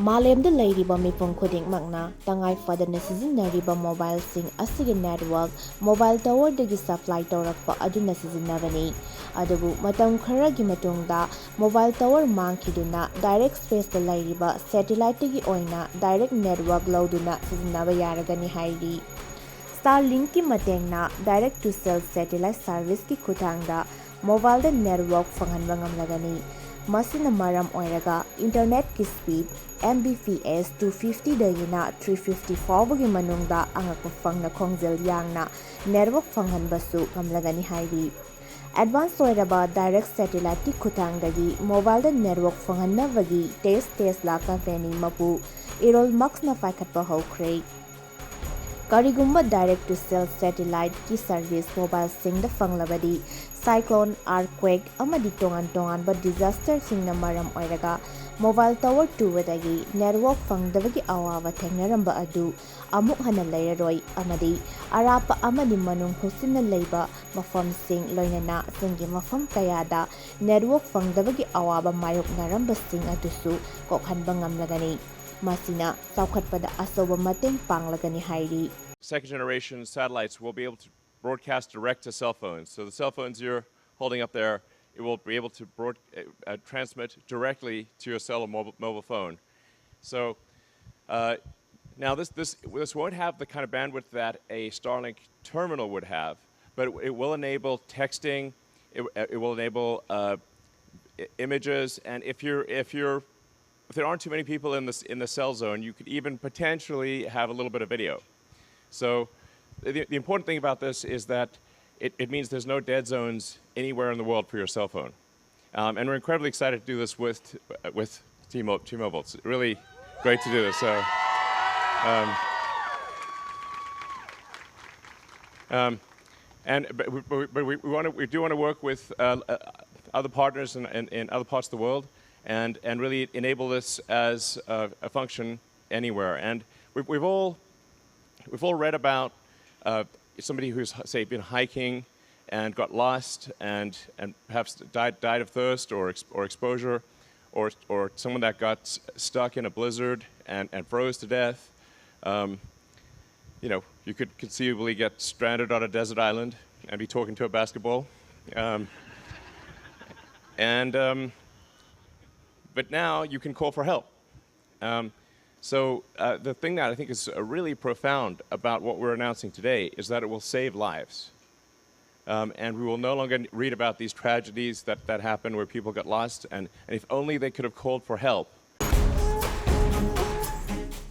Malemda leiriba mipum khudingmakna tangai fadana sijinnariba mobile sing asigi network mobile tower dagi supply tawrakpa aduna sijinnabani adubu matam kharagi matungda mobile tower mangkhiduna direct space da leiriba satellite gi oina direct network lawduna sijinnaba yaragani hairi Starlink ki matengna direct to cell satellite service ki khutangda mobile da network fanganba ngamlagani masina maram oiraga internet ki speed Mbps 250 dagina 350 fawbagi manungda angakpa fangna khongjel yangna network fanghanbasu ngamlagani hairi advance oiraba direct satellite ki khutangdagi mobile da network fanghanabagi test la company mapu irol max na faikhatpa hokre Karigumba direct to cell satellite ki service mobile sing da fanglabadi cyclone earthquake amadi tongan ba disaster sing na maram oiraga mobile tower 2 wadagi network fangdabagi awaba thengnaramba adu amuk hana Leiraroi amadi arapa amadi manung husinna leiba mafam sing loinana singi mafam kayada network fangdabagi awaba mayok naramba sing adusu kokhanba ngamlagani masina saukhatpada asoba mateng panglagani hairi Second generation satellites will be able to broadcast direct to cell phones. So the cell phones you're holding up there, it will be able to transmit directly to your cell or mobile phone. So now this won't have the kind of bandwidth that a Starlink terminal would have, but it will enable texting, it will enable images, and if there aren't too many people in the cell zone, you could even potentially have a little bit of video. So the important thing about this is that it means there's no dead zones anywhere in the world for your cell phone. And we're incredibly excited to do this with T-Mobile. It's really great to do this. So, but we do want to work with other partners in other parts of the world and really enable this as a function anywhere. And we've all read about somebody who's, say, been hiking and got lost and perhaps died of thirst or exposure, or someone that got stuck in a blizzard and froze to death. You could conceivably get stranded on a desert island and be talking to a basketball. But now you can call for help. So the thing that I think is really profound about what we're announcing today is that it will save lives. And we will no longer read about these tragedies that happen where people get lost. And if only they could have called for help,